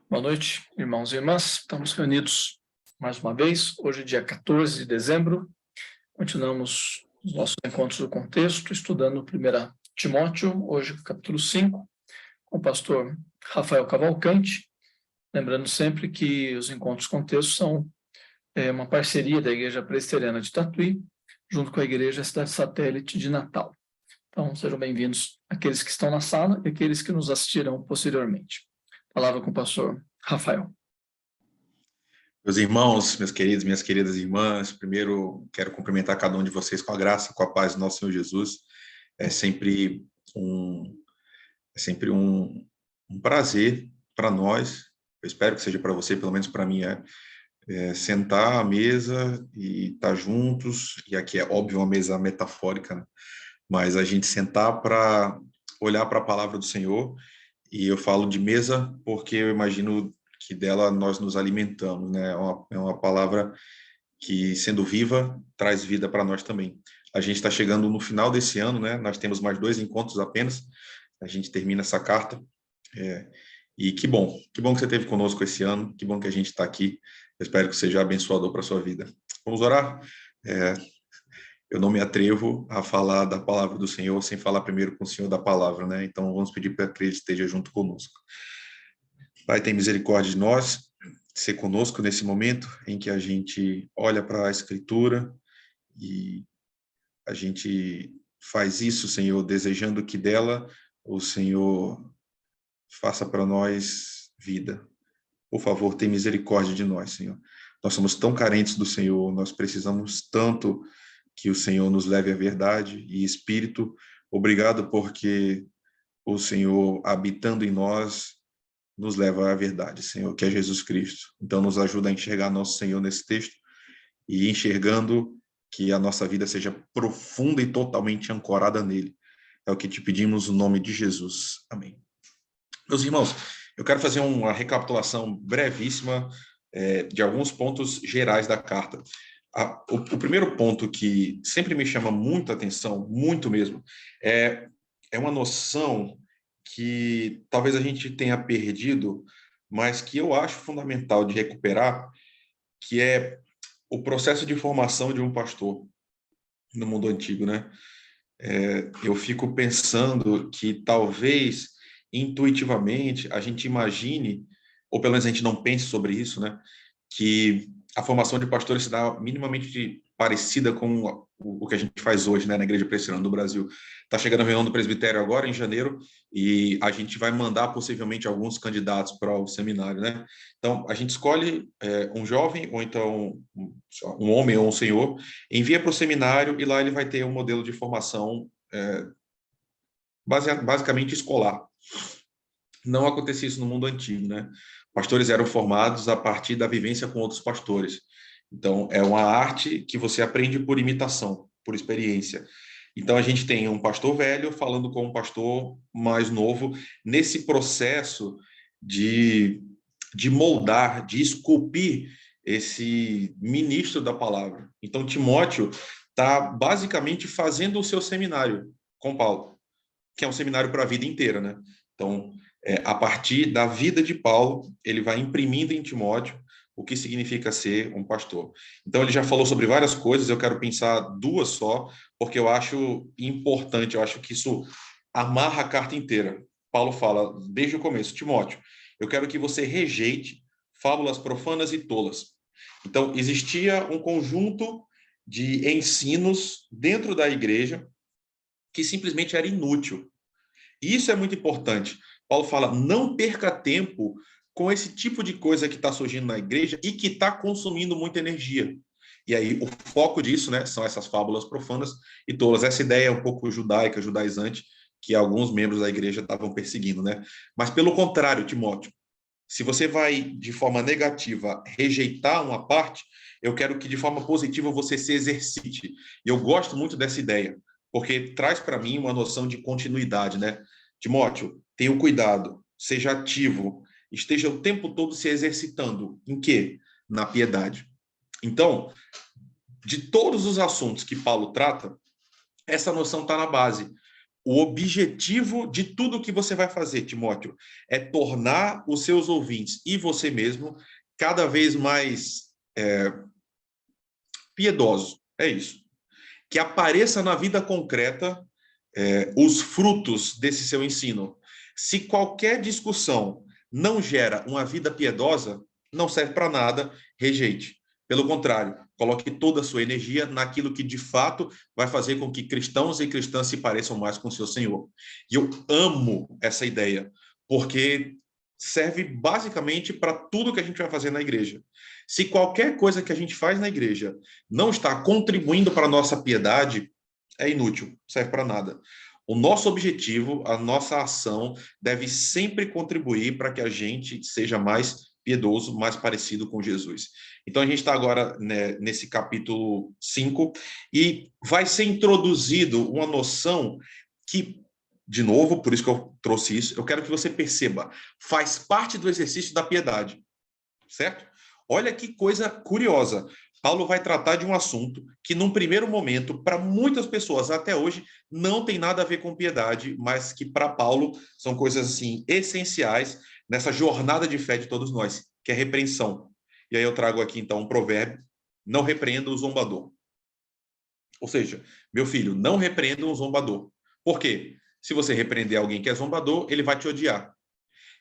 Boa noite, irmãos e irmãs. Estamos reunidos mais uma vez, hoje, dia 14 de dezembro. Continuamos os nossos encontros do contexto, estudando 1 Timóteo, hoje, capítulo 5, com o pastor Rafael Cavalcante. Lembrando sempre que os encontros contexto são uma parceria da Igreja Presbiteriana de Tatuí, junto com a Igreja Cidade Satélite de Natal. Então, sejam bem-vindos aqueles que estão na sala e aqueles que nos assistirão posteriormente. Palavra com o pastor Rafael. Meus irmãos, meus queridos, minhas queridas irmãs, primeiro quero cumprimentar cada um de vocês com a graça, com a paz do nosso Senhor Jesus. É sempre um prazer para nós, eu espero que seja para você, pelo menos para mim sentar à mesa e estar juntos, e aqui é óbvio uma mesa metafórica, né? Mas a gente sentar para olhar para a palavra do Senhor, e eu falo de mesa porque eu imagino que dela nós nos alimentamos, né? É uma palavra que, sendo viva, traz vida para nós também. A gente está chegando no final desse ano, né? Nós temos mais 2 encontros apenas, a gente termina essa carta, e que bom que você esteve conosco esse ano, que bom que a gente está aqui, eu espero que seja abençoador para a sua vida. Vamos orar? Eu não me atrevo a falar da palavra do Senhor sem falar primeiro com o Senhor da palavra, né? Então vamos pedir para que Ele esteja junto conosco. Pai, tem misericórdia de nós, ser conosco nesse momento em que a gente olha para a Escritura e a gente faz isso, Senhor, desejando que dela o Senhor faça para nós vida. Por favor, tem misericórdia de nós, Senhor. Nós somos tão carentes do Senhor, nós precisamos tanto que o Senhor nos leve à verdade e Espírito. Obrigado porque o Senhor, habitando em nós, nos leva à verdade, Senhor, que é Jesus Cristo. Então, nos ajuda a enxergar nosso Senhor nesse texto e enxergando que a nossa vida seja profunda e totalmente ancorada nele. É o que te pedimos no nome de Jesus. Amém. Meus irmãos, eu quero fazer uma recapitulação brevíssima de alguns pontos gerais da carta. O primeiro ponto que sempre me chama muita atenção, muito mesmo, é uma noção que talvez a gente tenha perdido, mas que eu acho fundamental de recuperar, que é o processo de formação de um pastor no mundo antigo, né? Eu fico pensando que talvez intuitivamente a gente imagine, ou pelo menos a gente não pense sobre isso, né? Que a formação de pastores se dá minimamente parecida com o que a gente faz hoje, né, na Igreja Presbiteriana do Brasil. Está chegando a reunião do presbitério agora, em janeiro, e a gente vai mandar possivelmente alguns candidatos para o seminário, né? Então, a gente escolhe um jovem, ou então um homem ou um senhor, envia para o seminário e lá ele vai ter um modelo de formação basicamente escolar. Não acontecia isso no mundo antigo, né? Pastores eram formados a partir da vivência com outros pastores. Então, é uma arte que você aprende por imitação, por experiência. Então, a gente tem um pastor velho falando com um pastor mais novo nesse processo de moldar, de esculpir esse ministro da palavra. Então, Timóteo está basicamente fazendo o seu seminário com Paulo, que é um seminário para a vida inteira, né? Então, a partir da vida de Paulo, ele vai imprimindo em Timóteo o que significa ser um pastor. Então, ele já falou sobre várias coisas, eu quero pensar 2 só, porque eu acho importante, eu acho que isso amarra a carta inteira. Paulo fala, desde o começo, Timóteo, eu quero que você rejeite fábulas profanas e tolas. Então, existia um conjunto de ensinos dentro da igreja que simplesmente era inútil. Isso é muito importante. Paulo fala, não perca tempo com esse tipo de coisa que está surgindo na igreja e que está consumindo muita energia. E aí o foco disso, né, são essas fábulas profanas e tolas. Essa ideia um pouco judaica, judaizante, que alguns membros da igreja estavam perseguindo, né? Mas pelo contrário, Timóteo, se você vai de forma negativa rejeitar uma parte, eu quero que de forma positiva você se exercite. E eu gosto muito dessa ideia, porque traz para mim uma noção de continuidade, né? Timóteo, tenha cuidado, seja ativo, esteja o tempo todo se exercitando. Em quê? Na piedade. Então, de todos os assuntos que Paulo trata, essa noção está na base. o objetivo de tudo que você vai fazer, Timóteo, é tornar os seus ouvintes e você mesmo cada vez mais piedosos. É isso. Que apareça na vida concreta os frutos desse seu ensino. Se qualquer discussão não gera uma vida piedosa, não serve para nada, rejeite. Pelo contrário, coloque toda a sua energia naquilo que de fato vai fazer com que cristãos e cristãs se pareçam mais com o seu Senhor. E eu amo essa ideia, porque serve basicamente para tudo que a gente vai fazer na igreja. Se qualquer coisa que a gente faz na igreja não está contribuindo para a nossa piedade, é inútil, não serve para nada. O nosso objetivo, a nossa ação, deve sempre contribuir para que a gente seja mais piedoso, mais parecido com Jesus. Então, a gente está agora, né, nesse capítulo 5, e vai ser introduzido uma noção que, de novo, por isso que eu trouxe isso, eu quero que você perceba, faz parte do exercício da piedade, certo? Olha que coisa curiosa. Paulo vai tratar de um assunto que, num primeiro momento, para muitas pessoas até hoje, não tem nada a ver com piedade, mas que para Paulo são coisas assim essenciais nessa jornada de fé de todos nós, que é repreensão. E aí eu trago aqui então um provérbio: não repreenda o zombador. Ou seja, meu filho, não repreenda um zombador. Por quê? Se você repreender alguém que é zombador, ele vai te odiar.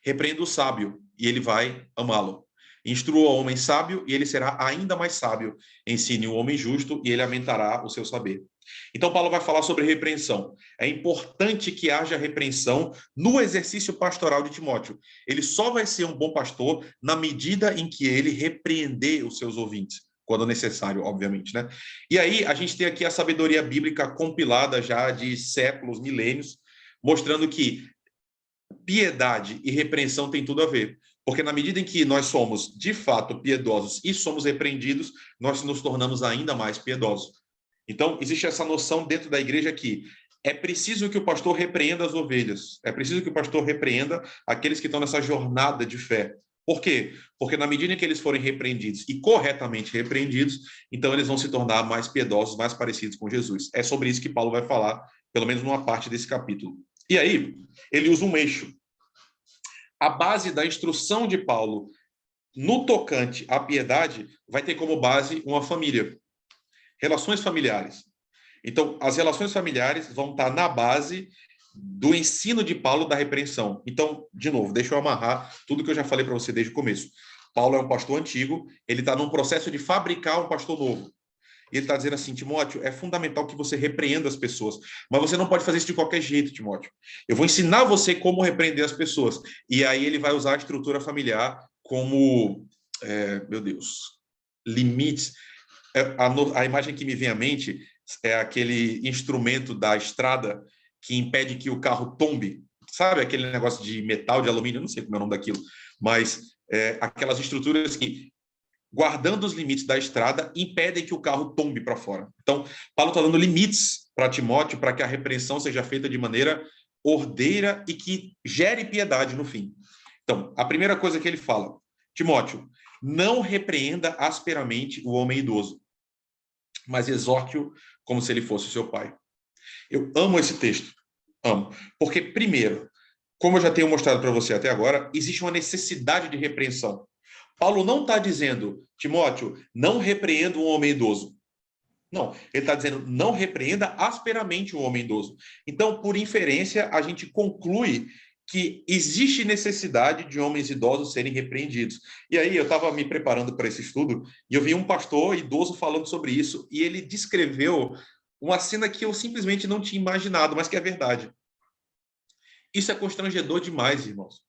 Repreenda o sábio e ele vai amá-lo. Instrua o homem sábio e ele será ainda mais sábio. Ensine o homem justo e ele aumentará o seu saber. Então, Paulo vai falar sobre repreensão. É importante que haja repreensão no exercício pastoral de Timóteo. Ele só vai ser um bom pastor na medida em que ele repreender os seus ouvintes, quando necessário, obviamente, né? E aí, a gente tem aqui a sabedoria bíblica compilada já de séculos, milênios, mostrando que piedade e repreensão têm tudo a ver. Porque na medida em que nós somos, de fato, piedosos e somos repreendidos, nós nos tornamos ainda mais piedosos. Então, existe essa noção dentro da igreja que é preciso que o pastor repreenda as ovelhas, é preciso que o pastor repreenda aqueles que estão nessa jornada de fé. Por quê? Porque na medida em que eles forem repreendidos e corretamente repreendidos, então eles vão se tornar mais piedosos, mais parecidos com Jesus. É sobre isso que Paulo vai falar, pelo menos numa parte desse capítulo. E aí, ele usa um eixo. A base da instrução de Paulo no tocante à piedade vai ter como base uma família. Relações familiares. Então, as relações familiares vão estar na base do ensino de Paulo da repreensão. Então, de novo, deixa eu amarrar tudo que eu já falei para você desde o começo. Paulo é um pastor antigo, ele está num processo de fabricar um pastor novo. E ele está dizendo assim: Timóteo, é fundamental que você repreenda as pessoas, mas você não pode fazer isso de qualquer jeito, Timóteo. Eu vou ensinar você como repreender as pessoas. E aí ele vai usar a estrutura familiar como, meu Deus, limites. A imagem que me vem à mente é aquele instrumento da estrada que impede que o carro tombe. Sabe aquele negócio de metal, de alumínio? Eu não sei como é o nome daquilo, mas aquelas estruturas que, guardando os limites da estrada, impedem que o carro tombe para fora. Então, Paulo está dando limites para Timóteo para que a repreensão seja feita de maneira ordeira e que gere piedade no fim. Então, a primeira coisa que ele fala: Timóteo, não repreenda asperamente o homem idoso, mas exorte-o como se ele fosse seu pai. Eu amo esse texto, amo. Porque, primeiro, como eu já tenho mostrado para você até agora, existe uma necessidade de repreensão. Paulo não está dizendo: Timóteo, não repreenda um homem idoso. Não, ele está dizendo: não repreenda asperamente um homem idoso. Então, por inferência, a gente conclui que existe necessidade de homens idosos serem repreendidos. E aí, eu estava me preparando para esse estudo e eu vi um pastor idoso falando sobre isso, e ele descreveu uma cena que eu simplesmente não tinha imaginado, mas que é verdade. Isso é constrangedor demais, irmãos.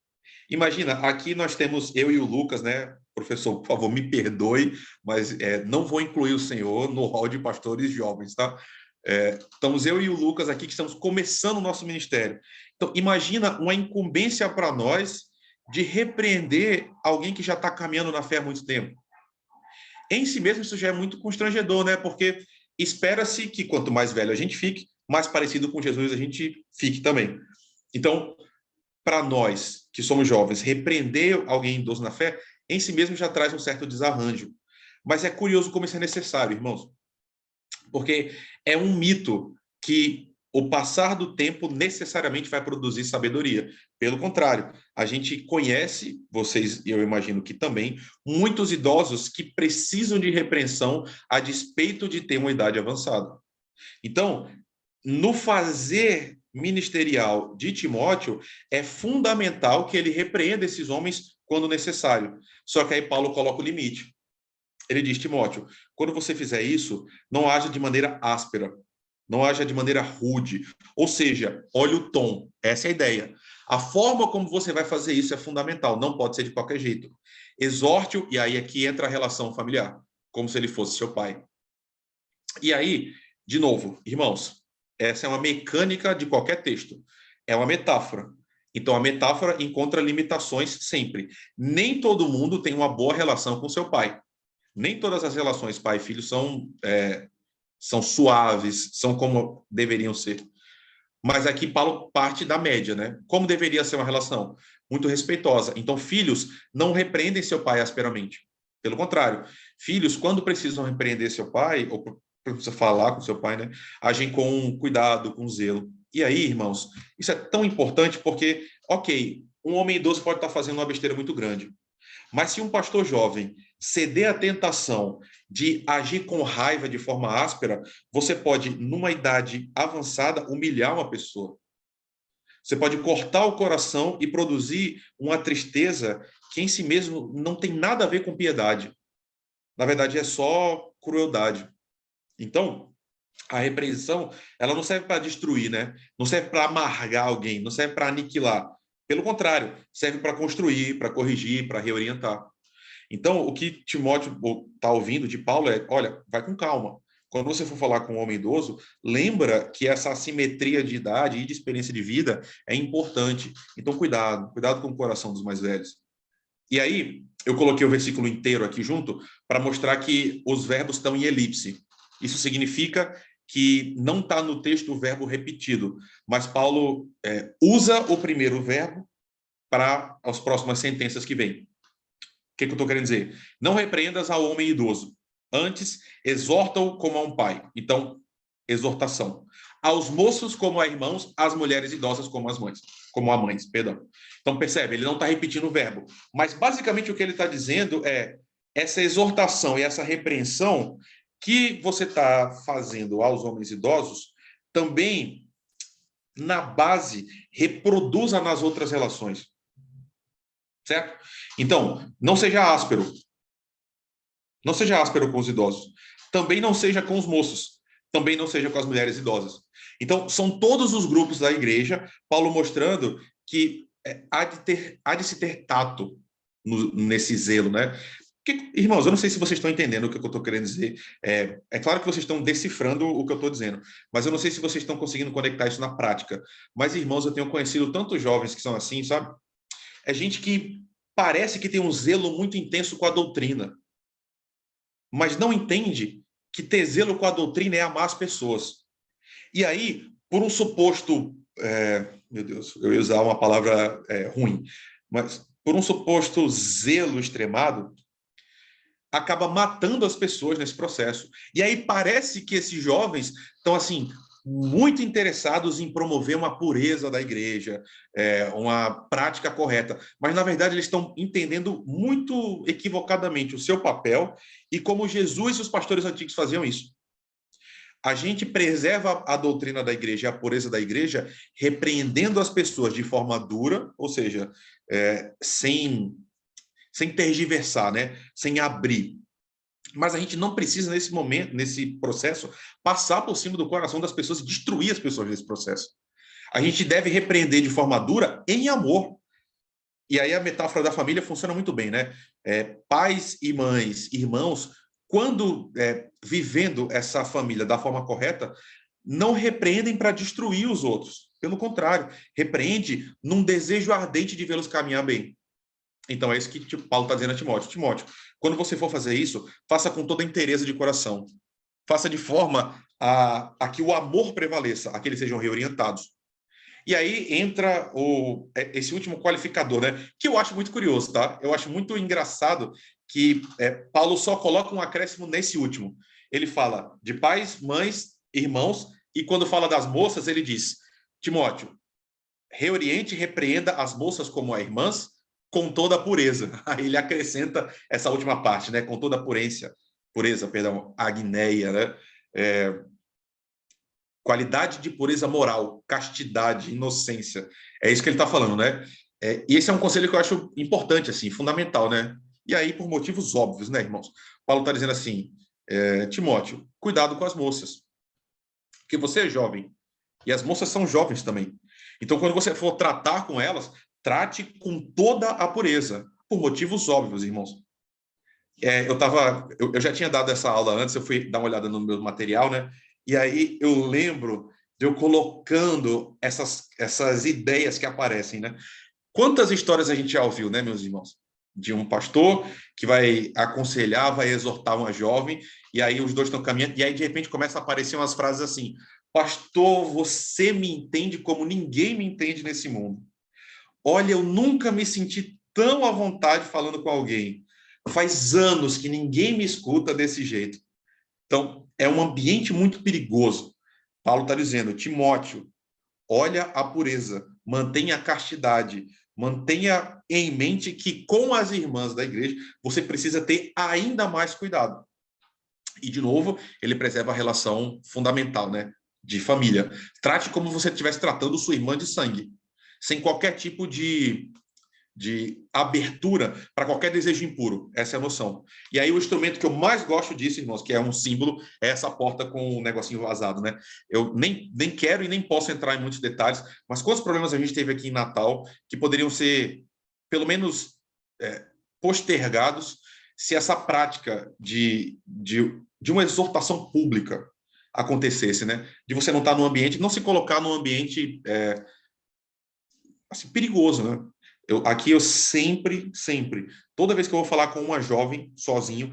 Imagina, aqui nós temos eu e o Lucas, né? Professor, por favor, me perdoe, mas não vou incluir o senhor no hall de pastores jovens, tá? Estamos eu e o Lucas aqui que estamos começando o nosso ministério. Então, imagina uma incumbência para nós de repreender alguém que já está caminhando na fé há muito tempo. Em si mesmo, isso já é muito constrangedor, né? Porque espera-se que quanto mais velho a gente fique, mais parecido com Jesus a gente fique também. Então, para nós que somos jovens, repreender alguém idoso na fé, em si mesmo já traz um certo desarranjo. Mas é curioso como isso é necessário, irmãos. Porque é um mito que o passar do tempo necessariamente vai produzir sabedoria. Pelo contrário, a gente conhece, vocês, eu imagino que também, muitos idosos que precisam de repreensão a despeito de ter uma idade avançada. Então, no fazer ministerial de Timóteo, é fundamental que ele repreenda esses homens quando necessário. Só que aí Paulo coloca o limite. Ele diz, Timóteo, quando você fizer isso, não haja de maneira áspera, não haja de maneira rude. Ou seja, olha o tom, essa é a ideia. A forma como você vai fazer isso é fundamental, não pode ser de qualquer jeito. Exorte-o, e aí aqui entra a relação familiar, como se ele fosse seu pai. E aí, de novo, irmãos, essa é uma mecânica de qualquer texto. É uma metáfora. Então, a metáfora encontra limitações sempre. Nem todo mundo tem uma boa relação com seu pai. Nem todas as relações pai e filho são suaves, são como deveriam ser. Mas aqui Paulo parte da média, né? Como deveria ser uma relação? Muito respeitosa. Então, filhos não repreendem seu pai asperamente. Pelo contrário, filhos, quando precisam repreender seu pai, ou precisa falar com seu pai, né? Agem com cuidado, com zelo. E aí, irmãos, isso é tão importante porque, ok, um homem idoso pode estar fazendo uma besteira muito grande. Mas se um pastor jovem ceder à tentação de agir com raiva de forma áspera, você pode, numa idade avançada, humilhar uma pessoa. Você pode cortar o coração e produzir uma tristeza que em si mesmo não tem nada a ver com piedade. Na verdade, é só crueldade. Então, a repreensão, ela não serve para destruir, né? Não serve para amargar alguém, não serve para aniquilar. Pelo contrário, serve para construir, para corrigir, para reorientar. Então, o que Timóteo está ouvindo de Paulo é, olha, vai com calma. Quando você for falar com um homem idoso, lembra que essa assimetria de idade e de experiência de vida é importante. Então, cuidado com o coração dos mais velhos. E aí, eu coloquei o versículo inteiro aqui junto para mostrar que os verbos estão em elipse. Isso significa que não está no texto o verbo repetido, mas Paulo usa o primeiro verbo para as próximas sentenças que vêm. O que eu estou querendo dizer? Não repreendas ao homem idoso. Antes, exorta-o como a um pai. Então, exortação. Aos moços como a irmãos, às mulheres idosas como as mães. Como a mães, perdão. Então, percebe, ele não está repetindo o verbo. Mas, basicamente, o que ele está dizendo é essa exortação e essa repreensão que você está fazendo aos homens idosos, também, na base, reproduza nas outras relações. Certo? Então, não seja áspero. Não seja áspero com os idosos. Também não seja com os moços. Também não seja com as mulheres idosas. Então, são todos os grupos da igreja, Paulo mostrando que há de se ter tato nesse zelo, né? Porque, irmãos, eu não sei se vocês estão entendendo o que eu estou querendo dizer. É claro que vocês estão decifrando o que eu estou dizendo, mas eu não sei se vocês estão conseguindo conectar isso na prática. Mas, irmãos, eu tenho conhecido tantos jovens que são assim, sabe? É gente que parece que tem um zelo muito intenso com a doutrina, mas não entende que ter zelo com a doutrina é amar as pessoas. E aí, por um suposto... meu Deus, eu ia usar uma palavra ruim, mas por um suposto zelo extremado, acaba matando as pessoas nesse processo. E aí parece que esses jovens estão, assim, muito interessados em promover uma pureza da igreja, uma prática correta. Mas, na verdade, eles estão entendendo muito equivocadamente o seu papel e como Jesus e os pastores antigos faziam isso. A gente preserva a doutrina da igreja, a pureza da igreja, repreendendo as pessoas de forma dura, ou seja, sem tergiversar, né? Sem abrir. Mas a gente não precisa, nesse momento, nesse processo, passar por cima do coração das pessoas e destruir as pessoas nesse processo. A gente deve repreender de forma dura em amor. E aí a metáfora da família funciona muito bem, né? Pais e mães, irmãos, quando vivendo essa família da forma correta, não repreendem para destruir os outros. Pelo contrário, repreende num desejo ardente de vê-los caminhar bem. Então, é isso que Paulo está dizendo a Timóteo. Timóteo, quando você for fazer isso, faça com toda a inteireza de coração. Faça de forma a que o amor prevaleça, a que eles sejam reorientados. E aí entra esse último qualificador, né? Que eu acho muito curioso, tá? Eu acho muito engraçado que Paulo só coloca um acréscimo nesse último. Ele fala de pais, mães, irmãos, E quando fala das moças, ele diz, Timóteo, reoriente e repreenda as moças como as irmãs, com toda a pureza. Aí ele acrescenta essa última parte, né? Com toda a pureza, agneia, né? Qualidade de pureza moral, castidade, inocência. É isso que ele está falando, né? E esse é um conselho que eu acho importante, assim, fundamental, né? E aí, por motivos óbvios, né, irmãos? Paulo está dizendo assim, Timóteo, cuidado com as moças, porque você é jovem, e as moças são jovens também. Então, quando você for tratar com elas, trate com toda a pureza, por motivos óbvios, irmãos. Eu já tinha dado essa aula antes, eu fui dar uma olhada no meu material, né? E aí eu lembro de eu colocando essas ideias que aparecem, né? Quantas histórias a gente já ouviu, né, meus irmãos? De um pastor que vai aconselhar, vai exortar uma jovem, e aí os dois estão caminhando, e aí de repente começa a aparecer umas frases assim: pastor, você me entende como ninguém me entende nesse mundo. Olha, eu nunca me senti tão à vontade falando com alguém. Faz anos que ninguém me escuta desse jeito. Então, é um ambiente muito perigoso. Paulo está dizendo, Timóteo, olha a pureza, mantenha a castidade, mantenha em mente que com as irmãs da igreja você precisa ter ainda mais cuidado. E, de novo, ele preserva a relação fundamental, né, de família. Trate como você estivesse tratando sua irmã de sangue, sem qualquer tipo de abertura para qualquer desejo impuro. Essa é a noção. E aí o instrumento que eu mais gosto disso, irmãos, que é um símbolo, é essa porta com um negocinho vazado, né? Eu nem quero e nem posso entrar em muitos detalhes, mas quantos problemas a gente teve aqui em Natal que poderiam ser, pelo menos, postergados se essa prática de uma exortação pública acontecesse, né? De você não estar num ambiente, não se colocar num ambiente assim, perigoso, né? Aqui eu sempre, toda vez que eu vou falar com uma jovem sozinho,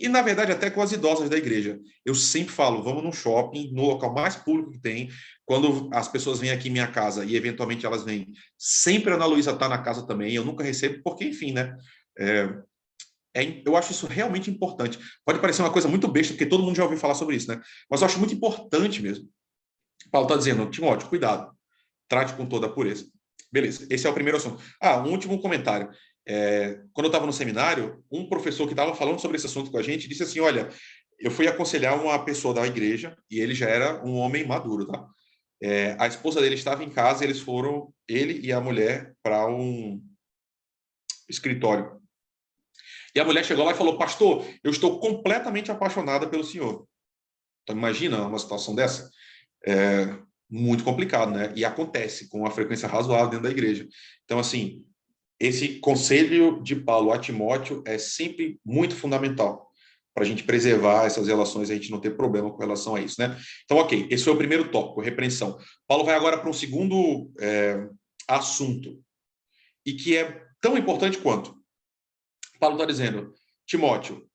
na verdade até com as idosas da igreja, eu sempre falo, vamos no shopping, no local mais público que tem, quando as pessoas vêm aqui em minha casa e eventualmente elas vêm, sempre a Ana Luísa está na casa também, eu nunca recebo, porque enfim, né? Eu acho isso realmente importante. Pode parecer uma coisa muito besta, porque todo mundo já ouviu falar sobre isso, né? Mas eu acho muito importante mesmo. Paulo está dizendo, Timóteo, cuidado, trate com toda a pureza. Beleza, esse é o primeiro assunto. Um último comentário. Quando eu estava no seminário, um professor que estava falando sobre esse assunto com a gente disse assim, olha, eu fui aconselhar uma pessoa da igreja e ele já era um homem maduro, tá? A esposa dele estava em casa e eles foram, ele e a mulher, para um escritório. E a mulher chegou lá e falou, pastor, eu estou completamente apaixonada pelo senhor. Então, imagina uma situação dessa. Muito complicado, né? E acontece com uma frequência razoável dentro da igreja. Então, assim, esse conselho de Paulo a Timóteo é sempre muito fundamental para a gente preservar essas relações, a gente não ter problema com relação a isso, né? Então, ok, esse foi o primeiro tópico, repreensão. Paulo vai agora para um segundo assunto, e que é tão importante quanto. Paulo está dizendo, Timóteo,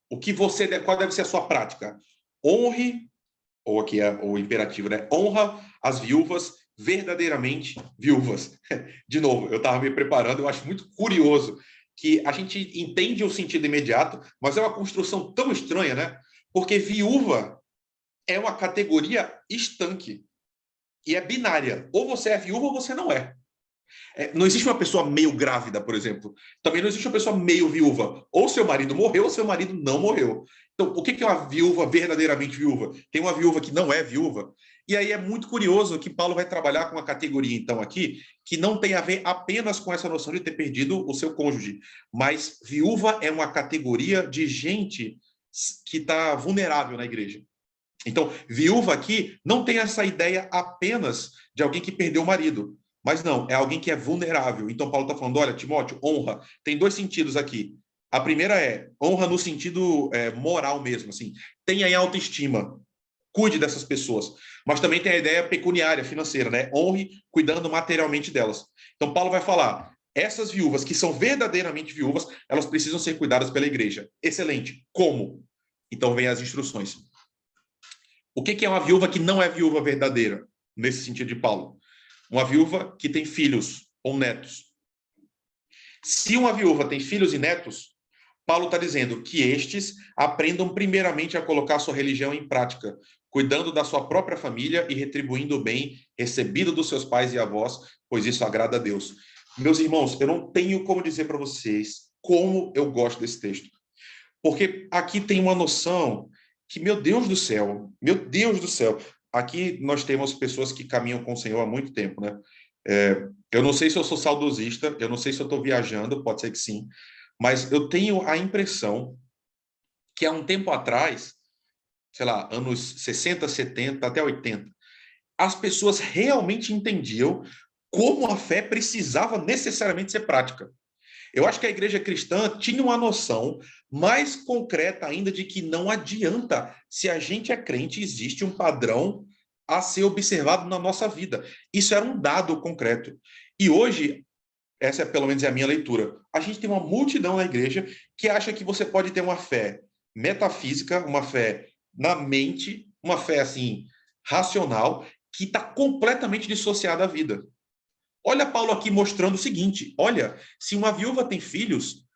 qual deve ser a sua prática? Honre, ou aqui é o imperativo, né? Honra as viúvas verdadeiramente viúvas. De novo, eu estava me preparando, eu acho muito curioso que a gente entende o sentido imediato, mas é uma construção tão estranha, né? Porque viúva é uma categoria estanque e é binária. Ou você é viúva ou você não é. Não existe uma pessoa meio grávida, por exemplo. Também não existe uma pessoa meio viúva. Ou seu marido morreu ou seu marido não morreu. Então, o que é uma viúva verdadeiramente viúva? Tem uma viúva que não é viúva. E aí é muito curioso que Paulo vai trabalhar com uma categoria, então, aqui, que não tem a ver apenas com essa noção de ter perdido o seu cônjuge. Mas viúva é uma categoria de gente que está vulnerável na igreja. Então, viúva aqui não tem essa ideia apenas de alguém que perdeu o marido. Mas não, é alguém que é vulnerável. Então, Paulo está falando, olha, Timóteo, honra. Tem dois sentidos aqui. A primeira é honra no sentido moral mesmo, assim. Tenha em autoestima. Cuide dessas pessoas. Mas também tem a ideia pecuniária, financeira, né? Honre cuidando materialmente delas. Então, Paulo vai falar, essas viúvas que são verdadeiramente viúvas, elas precisam ser cuidadas pela igreja. Excelente. Como? Então, vem as instruções. O que é uma viúva que não é viúva verdadeira, nesse sentido de Paulo? Uma viúva que tem filhos ou netos. Se uma viúva tem filhos e netos, Paulo está dizendo que estes aprendam primeiramente a colocar sua religião em prática, cuidando da sua própria família e retribuindo o bem recebido dos seus pais e avós, pois isso agrada a Deus. Meus irmãos, eu não tenho como dizer para vocês como eu gosto desse texto. Porque aqui tem uma noção que, meu Deus do céu, aqui nós temos pessoas que caminham com o Senhor há muito tempo, né? Eu não sei se eu sou saudosista, eu não sei se eu estou viajando, pode ser que sim, mas eu tenho a impressão que há um tempo atrás, sei lá, anos 60, 70, até 80, as pessoas realmente entendiam como a fé precisava necessariamente ser prática. Eu acho que a igreja cristã tinha uma noção mais concreta ainda de que não adianta, se a gente é crente, existe um padrão a ser observado na nossa vida. Isso era um dado concreto. E hoje, essa é pelo menos a minha leitura, a gente tem uma multidão na igreja que acha que você pode ter uma fé metafísica, uma fé na mente, uma fé assim, racional, que está completamente dissociada da vida. Olha Paulo aqui mostrando o seguinte, olha, se uma viúva tem filhos,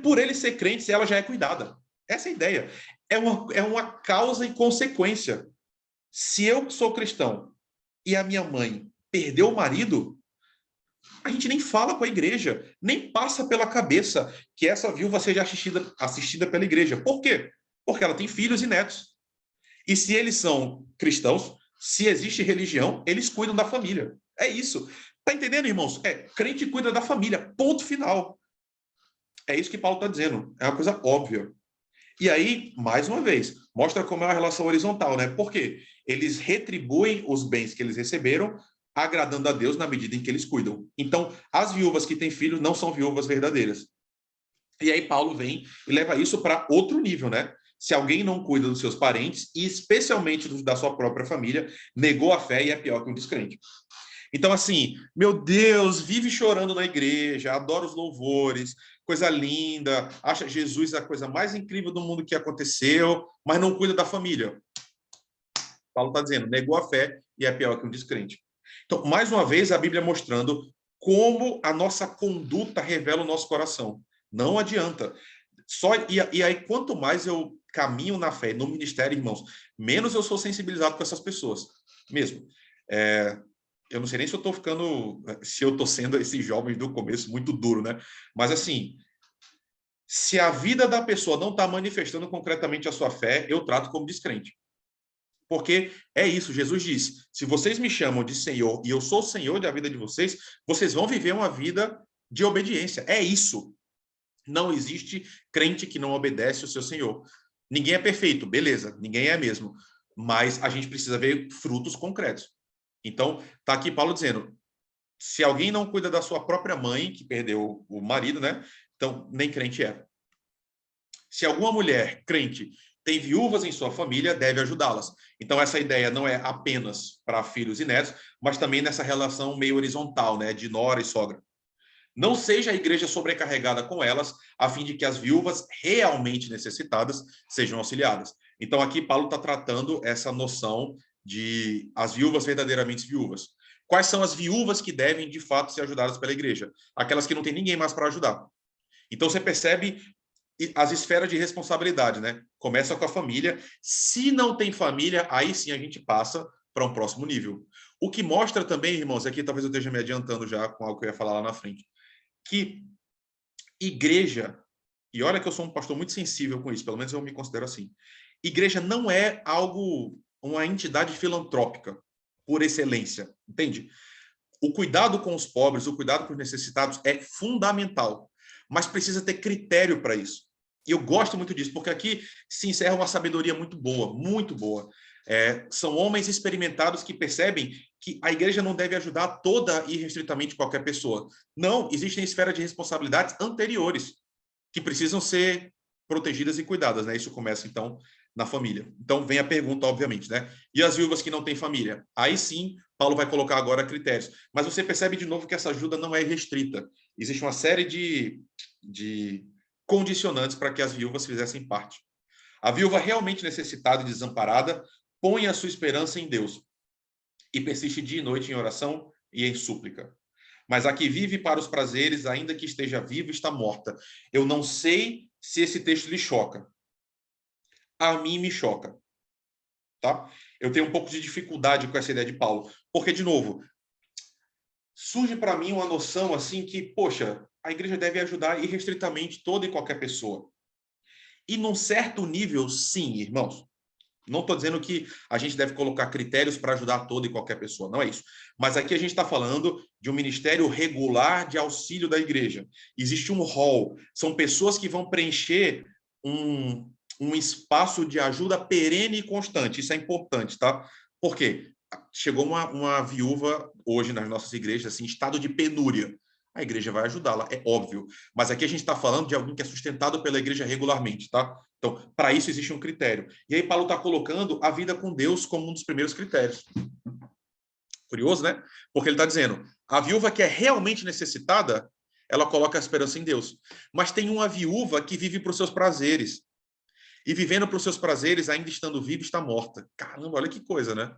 por ele ser crente, ela já é cuidada. Essa é a ideia. É uma causa e consequência. Se eu sou cristão e a minha mãe perdeu o marido, a gente nem fala com a igreja, nem passa pela cabeça que essa viúva seja assistida pela igreja. Por quê? Porque ela tem filhos e netos. E se eles são cristãos, se existe religião, eles cuidam da família. É isso. Tá entendendo, irmãos? Crente cuida da família. Ponto final. É isso que Paulo está dizendo. É uma coisa óbvia. E aí, mais uma vez, mostra como é uma relação horizontal, né? Por quê? Eles retribuem os bens que eles receberam, agradando a Deus na medida em que eles cuidam. Então, as viúvas que têm filhos não são viúvas verdadeiras. E aí Paulo vem e leva isso para outro nível, né? Se alguém não cuida dos seus parentes, e especialmente da sua própria família, negou a fé e é pior que um descrente. Então, assim, meu Deus, vive chorando na igreja, adora os louvores, coisa linda, acha Jesus a coisa mais incrível do mundo que aconteceu, mas não cuida da família. Paulo está dizendo, negou a fé e é pior que um descrente. Então, mais uma vez, a Bíblia mostrando como a nossa conduta revela o nosso coração. Não adianta. E aí, quanto mais eu caminho na fé, no ministério, irmãos, menos eu sou sensibilizado com essas pessoas. Mesmo. Eu não sei nem se eu estou se eu estou sendo esses jovens do começo muito duro, né? Mas assim, se a vida da pessoa não está manifestando concretamente a sua fé, eu trato como descrente. Porque é isso, Jesus disse, se vocês me chamam de Senhor e eu sou o Senhor da vida de vocês, vocês vão viver uma vida de obediência. É isso. Não existe crente que não obedece o seu Senhor. Ninguém é perfeito, beleza, ninguém é mesmo. Mas a gente precisa ver frutos concretos. Então, está aqui Paulo dizendo, se alguém não cuida da sua própria mãe, que perdeu o marido, né? Então, nem crente é. Se alguma mulher crente tem viúvas em sua família, deve ajudá-las. Então, essa ideia não é apenas para filhos e netos, mas também nessa relação meio horizontal, né? De nora e sogra. Não seja a igreja sobrecarregada com elas, a fim de que as viúvas realmente necessitadas sejam auxiliadas. Então, aqui Paulo está tratando essa noção de as viúvas verdadeiramente viúvas. Quais são as viúvas que devem, de fato, ser ajudadas pela igreja? Aquelas que não tem ninguém mais para ajudar. Então, você percebe as esferas de responsabilidade, né? Começa com a família. Se não tem família, aí sim a gente passa para um próximo nível. O que mostra também, irmãos, aqui talvez eu esteja me adiantando já com algo que eu ia falar lá na frente, que igreja, e olha que eu sou um pastor muito sensível com isso, pelo menos eu me considero assim, igreja não é algo, uma entidade filantrópica, por excelência, entende? O cuidado com os pobres, o cuidado com os necessitados é fundamental, mas precisa ter critério para isso. E eu gosto muito disso, porque aqui se encerra uma sabedoria muito boa, muito boa. São homens experimentados que percebem que a igreja não deve ajudar toda e irrestritamente qualquer pessoa. Não, existem esferas de responsabilidades anteriores que precisam ser protegidas e cuidadas, né? Isso começa, então, na família. Então, vem a pergunta, obviamente, né? E as viúvas que não têm família? Aí sim, Paulo vai colocar agora critérios. Mas você percebe de novo que essa ajuda não é restrita. Existe uma série de condicionantes para que as viúvas fizessem parte. A viúva realmente necessitada e desamparada põe a sua esperança em Deus e persiste dia e noite em oração e em súplica. Mas a que vive para os prazeres, ainda que esteja viva, está morta. Eu não sei se esse texto lhe choca. A mim me choca. tá? Eu tenho um pouco de dificuldade com essa ideia de Paulo, porque, de novo, surge para mim uma noção assim que, poxa, a igreja deve ajudar irrestritamente toda e qualquer pessoa. E num certo nível, sim, irmãos. Não estou dizendo que a gente deve colocar critérios para ajudar toda e qualquer pessoa, não é isso. Mas aqui a gente está falando de um ministério regular de auxílio da igreja. Existe um rol, são pessoas que vão preencher um espaço de ajuda perene e constante. Isso é importante, tá? Por quê? Chegou uma viúva hoje nas nossas igrejas, assim, em estado de penúria. A igreja vai ajudá-la, é óbvio. Mas aqui a gente está falando de alguém que é sustentado pela igreja regularmente, tá? Então, para isso existe um critério. E aí Paulo está colocando a vida com Deus como um dos primeiros critérios. Curioso, né? Porque ele está dizendo, a viúva que é realmente necessitada, ela coloca a esperança em Deus. Mas tem uma viúva que vive para os seus prazeres. E vivendo para os seus prazeres, ainda estando viva, está morta. Caramba, olha que coisa, né?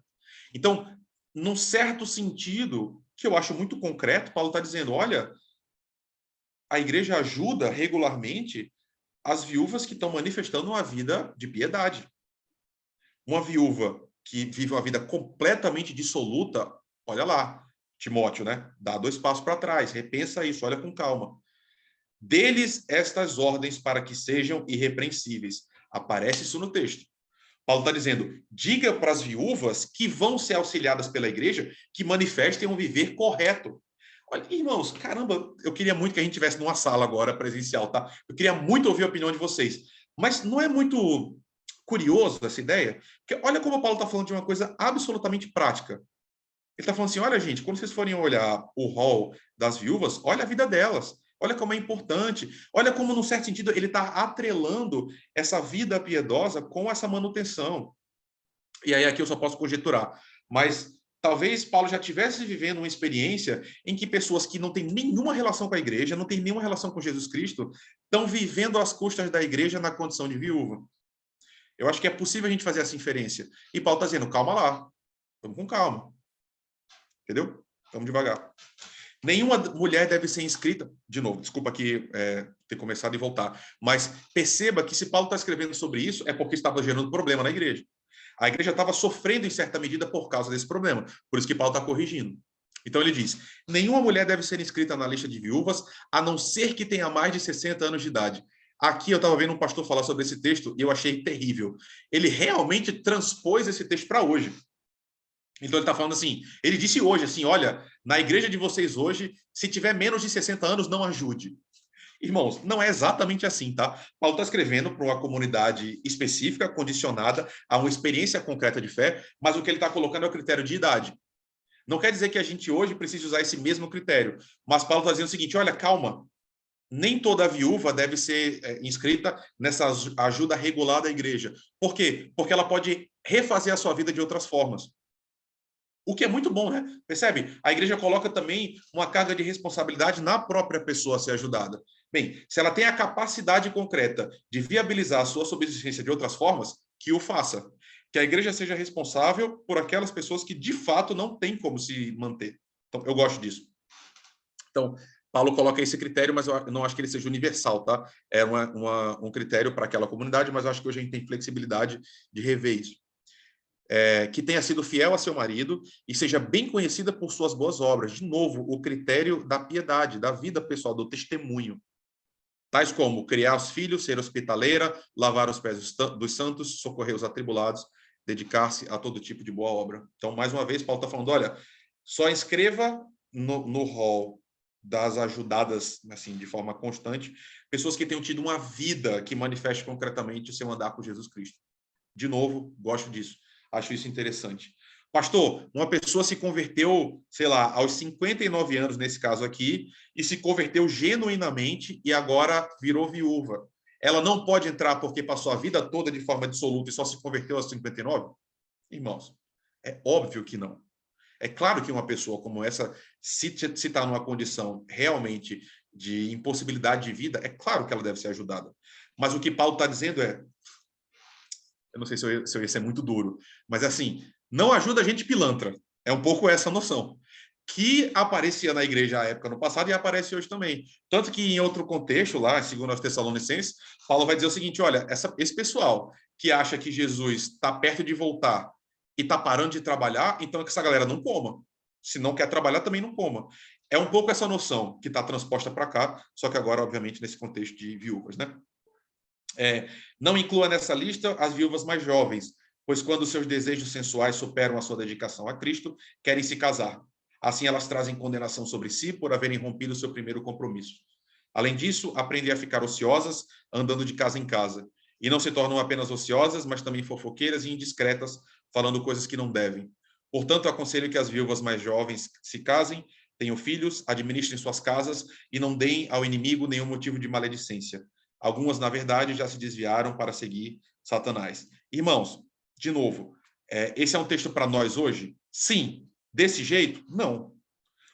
Então, num certo sentido, que eu acho muito concreto, Paulo está dizendo, olha, a igreja ajuda regularmente as viúvas que estão manifestando uma vida de piedade. Uma viúva que vive uma vida completamente dissoluta, olha lá, Timóteo, né? Dá 2 passos para trás, repensa isso, olha com calma. Deles estas ordens para que sejam irrepreensíveis. Aparece isso no texto. Paulo está dizendo, diga para as viúvas que vão ser auxiliadas pela igreja que manifestem um viver correto. Olha, irmãos, caramba, eu queria muito que a gente tivesse numa sala agora presencial, tá? Eu queria muito ouvir a opinião de vocês. Mas não é muito curioso essa ideia? Porque olha como o Paulo está falando de uma coisa absolutamente prática. Ele está falando assim, olha, gente, quando vocês forem olhar o rol das viúvas, olha a vida delas. Olha como é importante. Olha como, num certo sentido, ele está atrelando essa vida piedosa com essa manutenção. E aí aqui eu só posso conjecturar. Mas talvez Paulo já estivesse vivendo uma experiência em que pessoas que não têm nenhuma relação com a igreja, não têm nenhuma relação com Jesus Cristo, estão vivendo às custas da igreja na condição de viúva. Eu acho que é possível a gente fazer essa inferência. E Paulo está dizendo, calma lá. Vamos com calma. Entendeu? Vamos devagar. Nenhuma mulher deve ser inscrita, de novo, desculpa aqui ter começado e voltar, mas perceba que se Paulo está escrevendo sobre isso é porque estava gerando problema na igreja. A igreja estava sofrendo em certa medida por causa desse problema, por isso que Paulo está corrigindo. Então ele diz, nenhuma mulher deve ser inscrita na lista de viúvas, a não ser que tenha mais de 60 anos de idade. Aqui eu estava vendo um pastor falar sobre esse texto e eu achei terrível. Ele realmente transpôs esse texto para hoje. Então ele está falando assim, ele disse hoje assim, olha, na igreja de vocês hoje, se tiver menos de 60 anos, não ajude. Irmãos, não é exatamente assim, tá? Paulo está escrevendo para uma comunidade específica, condicionada a uma experiência concreta de fé, mas o que ele está colocando é o critério de idade. Não quer dizer que a gente hoje precise usar esse mesmo critério, mas Paulo está dizendo o seguinte, olha, calma, nem toda viúva deve ser inscrita nessa ajuda regular da igreja. Por quê? Porque ela pode refazer a sua vida de outras formas. O que é muito bom, né? Percebe? A igreja coloca também uma carga de responsabilidade na própria pessoa a ser ajudada. Bem, se ela tem a capacidade concreta de viabilizar a sua subsistência de outras formas, que o faça. Que a igreja seja responsável por aquelas pessoas que, de fato, não têm como se manter. Então, eu gosto disso. Então, Paulo coloca esse critério, mas eu não acho que ele seja universal, tá? É um critério para aquela comunidade, mas eu acho que hoje a gente tem flexibilidade de rever isso. Que tenha sido fiel a seu marido e seja bem conhecida por suas boas obras. De novo, o critério da piedade, da vida pessoal, do testemunho. Tais como criar os filhos, ser hospitaleira, lavar os pés dos santos, socorrer os atribulados, dedicar-se a todo tipo de boa obra. Então, mais uma vez, Paulo está falando, olha, só inscreva no rol das ajudadas, assim, de forma constante, pessoas que tenham tido uma vida que manifeste concretamente o seu andar com Jesus Cristo. De novo, gosto disso. Acho isso interessante. Pastor, uma pessoa se converteu, sei lá, aos 59 anos, nesse caso aqui, e se converteu genuinamente e agora virou viúva. Ela não pode entrar porque passou a vida toda de forma dissoluta e só se converteu aos 59? Irmãos, é óbvio que não. É claro que uma pessoa como essa, se está numa condição realmente de impossibilidade de vida, é claro que ela deve ser ajudada. Mas o que Paulo está dizendo é, eu não sei se eu ia ser muito duro, mas assim, não ajuda a gente pilantra. É um pouco essa noção. que aparecia na igreja à época no passado e aparece hoje também. Tanto que em outro contexto, lá, segundo aos Tessalonicenses, Paulo vai dizer o seguinte: olha, esse pessoal que acha que Jesus está perto de voltar e está parando de trabalhar, então que essa galera não coma. Se não quer trabalhar, também não coma. É um pouco essa noção que está transposta para cá, só que agora, obviamente, nesse contexto de viúvas, né? Não inclua nessa lista as viúvas mais jovens, pois quando seus desejos sensuais superam a sua dedicação a Cristo, querem se casar. Assim, elas trazem condenação sobre si por haverem rompido seu primeiro compromisso. Além disso, aprendem a ficar ociosas, andando de casa em casa. E não se tornam apenas ociosas, mas também fofoqueiras e indiscretas, falando coisas que não devem. Portanto, aconselho que as viúvas mais jovens se casem, tenham filhos, administrem suas casas e não deem ao inimigo nenhum motivo de maledicência. Algumas, na verdade, já se desviaram para seguir Satanás. Irmãos, de novo, esse é um texto para nós hoje? Sim. Desse jeito? Não.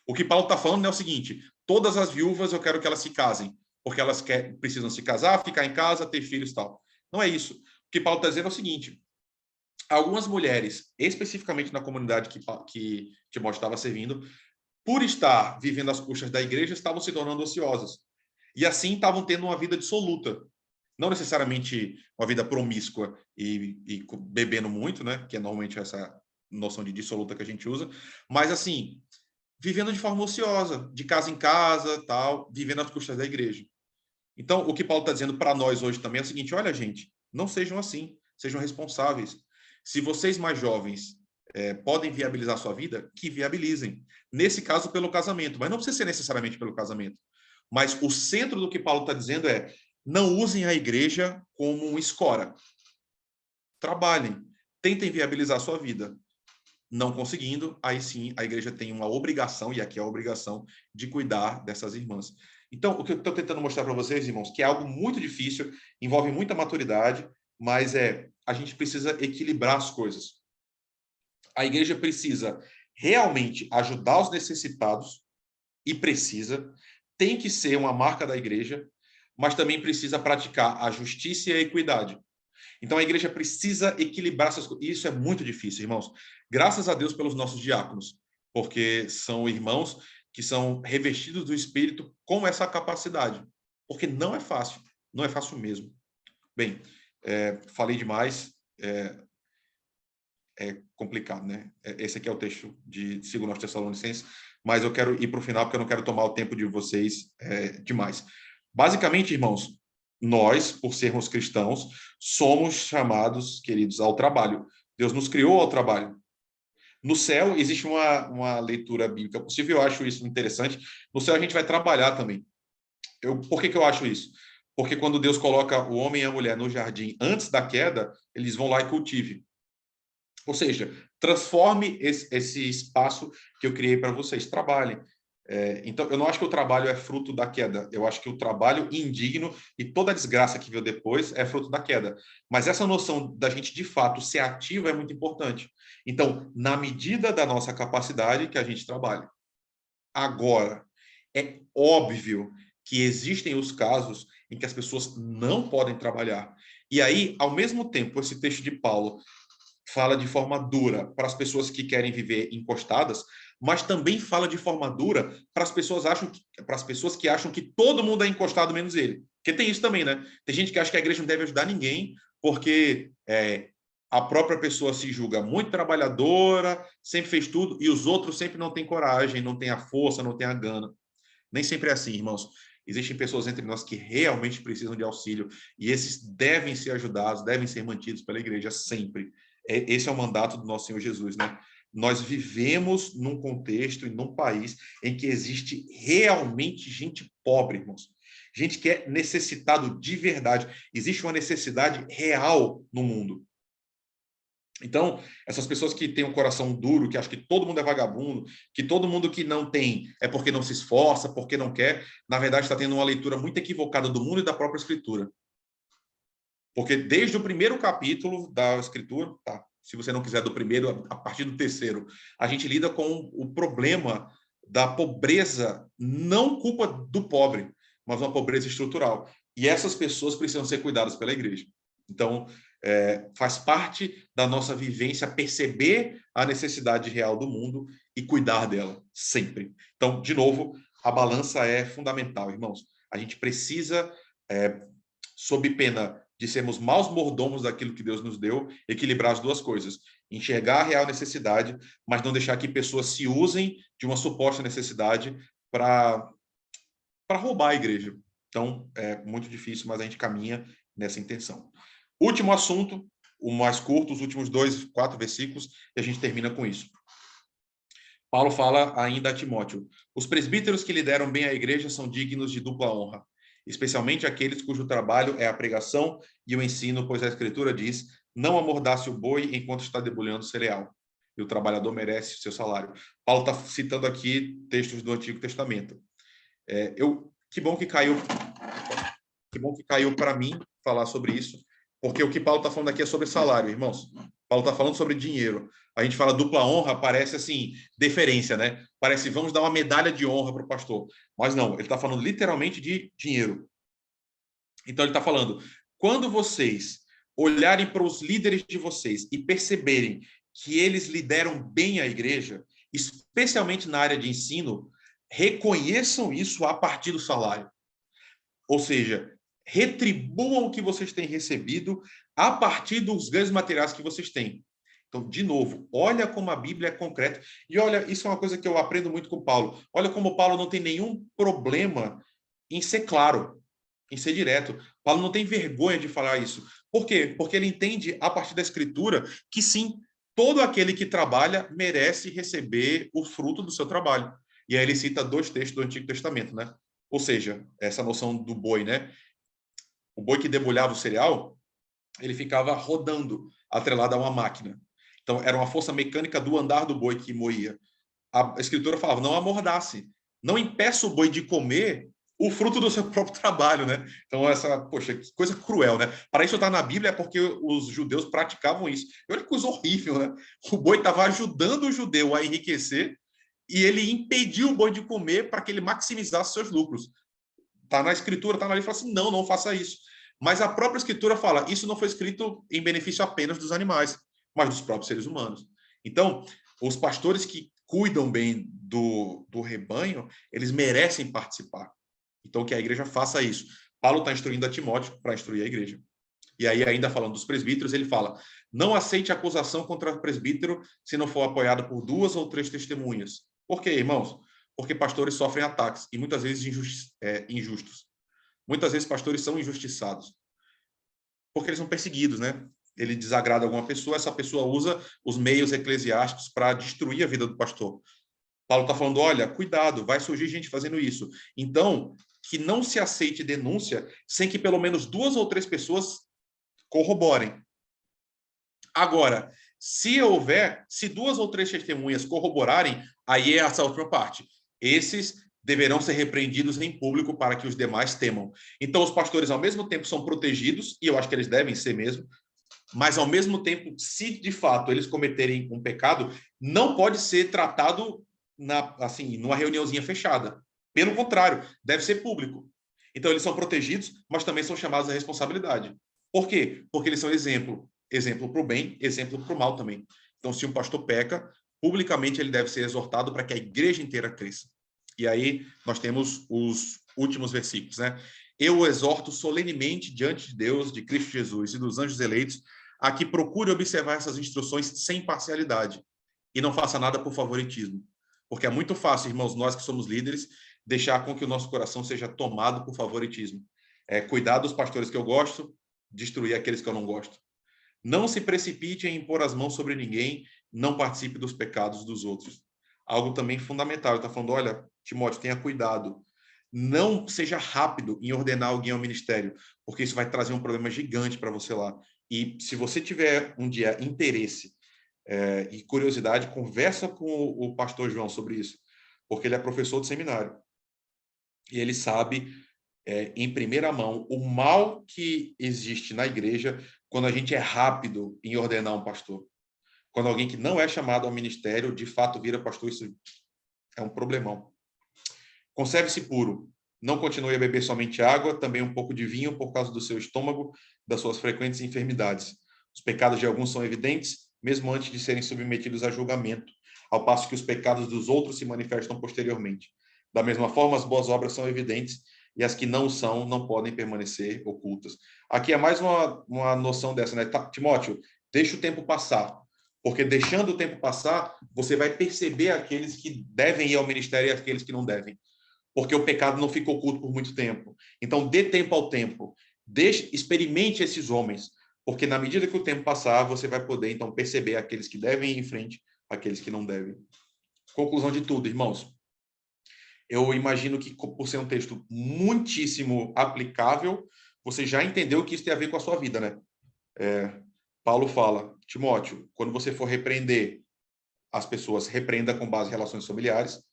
O que Paulo está falando é o seguinte: todas as viúvas eu quero que elas se casem, porque elas precisam se casar, ficar em casa, ter filhos e tal. Não é isso. O que Paulo está dizendo é o seguinte: algumas mulheres, especificamente na comunidade que Timóteo estava servindo, por estar vivendo às custas da igreja, estavam se tornando ociosas. E assim estavam tendo uma vida dissoluta. Não necessariamente uma vida promíscua e bebendo muito, né? Que é normalmente essa noção de dissoluta que a gente usa. Mas, assim, vivendo de forma ociosa, de casa em casa, tal, vivendo às custas da igreja. Então, o que Paulo está dizendo para nós hoje também é o seguinte: olha, gente, não sejam assim, sejam responsáveis. Se vocês mais jovens podem viabilizar a sua vida, que viabilizem. Nesse caso, pelo casamento, mas não precisa ser necessariamente pelo casamento. Mas o centro do que Paulo está dizendo é: não usem a igreja como um escora. Trabalhem, tentem viabilizar a sua vida. Não conseguindo, aí sim a igreja tem uma obrigação, e aqui é a obrigação, de cuidar dessas irmãs. Então, o que eu estou tentando mostrar para vocês, irmãos, que é algo muito difícil, envolve muita maturidade, mas a gente precisa equilibrar as coisas. A igreja precisa realmente ajudar os necessitados, e precisa, tem que ser uma marca da igreja, mas também precisa praticar a justiça e a equidade. Então a igreja precisa equilibrar essas coisas. Isso é muito difícil, irmãos. Graças a Deus pelos nossos diáconos, porque são irmãos que são revestidos do Espírito com essa capacidade. Porque não é fácil mesmo. Bem, falei demais, é complicado, né? Esse aqui é o texto de 2 Tessalonicenses, mas eu quero ir para o final, porque eu não quero tomar o tempo de vocês demais. Basicamente, irmãos, nós, por sermos cristãos, somos chamados, queridos, ao trabalho. Deus nos criou ao trabalho. No céu, existe uma leitura bíblica possível, eu acho isso interessante. No céu, a gente vai trabalhar também. Por que eu acho isso? Porque quando Deus coloca o homem e a mulher no jardim antes da queda, eles vão lá e cultivem. Ou seja, transforme esse espaço que eu criei para vocês. Trabalhem. Então, eu não acho que o trabalho é fruto da queda. Eu acho que o trabalho indigno e toda a desgraça que veio depois é fruto da queda. Mas essa noção da gente, de fato, ser ativo é muito importante. Então, na medida da nossa capacidade, que a gente trabalhe. Agora, é óbvio que existem os casos em que as pessoas não podem trabalhar. E aí, ao mesmo tempo, esse texto de Paulo fala de forma dura para as pessoas que querem viver encostadas, mas também fala de forma dura para as pessoas que acham que todo mundo é encostado menos ele. Porque tem isso também, né? Tem gente que acha que a igreja não deve ajudar ninguém porque a própria pessoa se julga muito trabalhadora, sempre fez tudo, e os outros sempre não têm coragem, não têm a força, não têm a gana. Nem sempre é assim, irmãos. Existem pessoas entre nós que realmente precisam de auxílio, e esses devem ser ajudados, devem ser mantidos pela igreja sempre. Esse é o mandato do nosso Senhor Jesus, né? Nós vivemos num contexto e num país em que existe realmente gente pobre, irmãos. Gente que é necessitado de verdade. Existe uma necessidade real no mundo. Então, essas pessoas que têm um coração duro, que acham que todo mundo é vagabundo, que todo mundo que não tem é porque não se esforça, porque não quer, na verdade está tendo uma leitura muito equivocada do mundo e da própria Escritura. Porque desde o primeiro capítulo da Escritura, tá? Se você não quiser do primeiro, a partir do terceiro, a gente lida com o problema da pobreza, não culpa do pobre, mas uma pobreza estrutural. E essas pessoas precisam ser cuidadas pela igreja. Então, faz parte da nossa vivência perceber a necessidade real do mundo e cuidar dela, sempre. Então, de novo, a balança é fundamental, irmãos. A gente precisa, sob pena de sermos maus mordomos daquilo que Deus nos deu, equilibrar as duas coisas. Enxergar a real necessidade, mas não deixar que pessoas se usem de uma suposta necessidade para roubar a igreja. Então, é muito difícil, mas a gente caminha nessa intenção. Último assunto, o mais curto, os últimos 4 versículos, e a gente termina com isso. Paulo fala ainda a Timóteo: os presbíteros que lideram bem a igreja são dignos de dupla honra, especialmente aqueles cujo trabalho é a pregação e o ensino, pois a Escritura diz: não amordace o boi enquanto está debulhando o cereal, e o trabalhador merece o seu salário. Paulo está citando aqui textos do Antigo Testamento. Que bom que caiu para mim falar sobre isso, porque o que Paulo está falando aqui é sobre salário, irmãos. Paulo está falando sobre dinheiro. A gente fala dupla honra, parece assim, deferência, né? Parece, vamos dar uma medalha de honra para o pastor. Mas não, ele está falando literalmente de dinheiro. Então ele está falando, quando vocês olharem para os líderes de vocês e perceberem que eles lideram bem a igreja, especialmente na área de ensino, reconheçam isso a partir do salário. Ou seja, retribuam o que vocês têm recebido a partir dos ganhos materiais que vocês têm. Então, de novo, olha como a Bíblia é concreta. E olha, isso é uma coisa que eu aprendo muito com o Paulo. Olha como Paulo não tem nenhum problema em ser claro, em ser direto. Paulo não tem vergonha de falar isso. Por quê? Porque ele entende, a partir da Escritura, que sim, todo aquele que trabalha merece receber o fruto do seu trabalho. E aí ele cita 2 textos do Antigo Testamento, né? Ou seja, essa noção do boi, né? O boi que debulhava o cereal, ele ficava rodando, atrelado a uma máquina. Então, era uma força mecânica do andar do boi que moía. A Escritura falava, não amordace, não impeça o boi de comer o fruto do seu próprio trabalho, né? Então, poxa, que coisa cruel, né? Para isso estar na Bíblia é porque os judeus praticavam isso. E olha que coisa horrível, né? O boi estava ajudando o judeu a enriquecer e ele impediu o boi de comer para que ele maximizasse seus lucros. Está na Escritura, está na lei, fala assim, não faça isso. Mas a própria Escritura fala, isso não foi escrito em benefício apenas dos animais, mas dos próprios seres humanos. Então, os pastores que cuidam bem do rebanho, eles merecem participar. Então, que a igreja faça isso. Paulo está instruindo a Timóteo para instruir a igreja. E aí, ainda falando dos presbíteros, ele fala, não aceite acusação contra o presbítero se não for apoiado por 2 ou 3 testemunhas. Por quê, irmãos? Porque pastores sofrem ataques, e muitas vezes injustos. Muitas vezes pastores são injustiçados, porque eles são perseguidos, né? Ele desagrada alguma pessoa, essa pessoa usa os meios eclesiásticos para destruir a vida do pastor. Paulo está falando, olha, cuidado, vai surgir gente fazendo isso. Então, que não se aceite denúncia sem que pelo menos 2 ou 3 pessoas corroborem. Agora, se 2 ou 3 testemunhas corroborarem, aí é essa outra parte. Esses deverão ser repreendidos em público para que os demais temam. Então, os pastores, ao mesmo tempo, são protegidos, e eu acho que eles devem ser mesmo, mas, ao mesmo tempo, se de fato eles cometerem um pecado, não pode ser tratado numa reuniãozinha fechada. Pelo contrário, deve ser público. Então, eles são protegidos, mas também são chamados à responsabilidade. Por quê? Porque eles são exemplo para o bem, exemplo para o mal também. Então, se um pastor peca, publicamente ele deve ser exortado para que a igreja inteira cresça. E aí nós temos os últimos versículos, né? Eu o exorto solenemente diante de Deus, de Cristo Jesus e dos anjos eleitos, a que procure observar essas instruções sem parcialidade e não faça nada por favoritismo. Porque é muito fácil, irmãos, nós que somos líderes, deixar com que o nosso coração seja tomado por favoritismo. Cuidar dos pastores que eu gosto, destruir aqueles que eu não gosto. Não se precipite em impor as mãos sobre ninguém, não participe dos pecados dos outros. Algo também fundamental, ele está falando, olha, Timóteo, tenha cuidado. Não seja rápido em ordenar alguém ao ministério, porque isso vai trazer um problema gigante para você lá. E se você tiver um dia interesse e curiosidade, conversa com o pastor João sobre isso, porque ele é professor de seminário. E ele sabe, em primeira mão, o mal que existe na igreja quando a gente é rápido em ordenar um pastor. Quando alguém que não é chamado ao ministério, de fato, vira pastor, isso é um problemão. Conserve-se puro. Não continue a beber somente água, também um pouco de vinho por causa do seu estômago, das suas frequentes enfermidades. Os pecados de alguns são evidentes, mesmo antes de serem submetidos a julgamento, ao passo que os pecados dos outros se manifestam posteriormente. Da mesma forma, as boas obras são evidentes e as que não são não podem permanecer ocultas. Aqui é mais uma noção dessa, né? Timóteo, deixa o tempo passar, porque deixando o tempo passar, você vai perceber aqueles que devem ir ao ministério e aqueles que não devem, porque o pecado não fica oculto por muito tempo. Então, dê tempo ao tempo, experimente esses homens, porque na medida que o tempo passar, você vai poder, então, perceber aqueles que devem ir em frente, aqueles que não devem. Conclusão de tudo, irmãos. Eu imagino que, por ser um texto muitíssimo aplicável, você já entendeu que isso tem a ver com a sua vida, né? Paulo fala, Timóteo, quando você for repreender as pessoas, repreenda com base em relações familiares.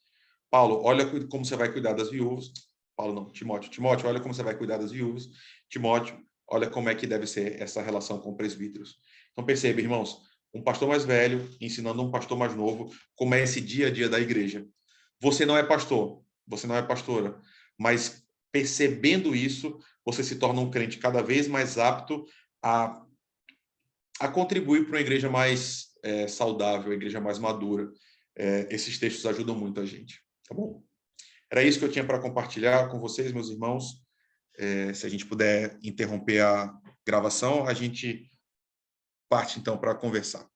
Paulo, olha como você vai cuidar das viúvas. Paulo não, Timóteo. Timóteo, olha como você vai cuidar das viúvas. Timóteo, olha como é que deve ser essa relação com presbíteros. Então, perceba, irmãos, um pastor mais velho ensinando um pastor mais novo como é esse dia a dia da igreja. Você não é pastor, você não é pastora, mas percebendo isso, você se torna um crente cada vez mais apto a contribuir para uma igreja mais saudável, uma igreja mais madura. Esses textos ajudam muito a gente, tá bom? Era isso que eu tinha para compartilhar com vocês, meus irmãos. Se a gente puder interromper a gravação, a gente parte, então, para conversar.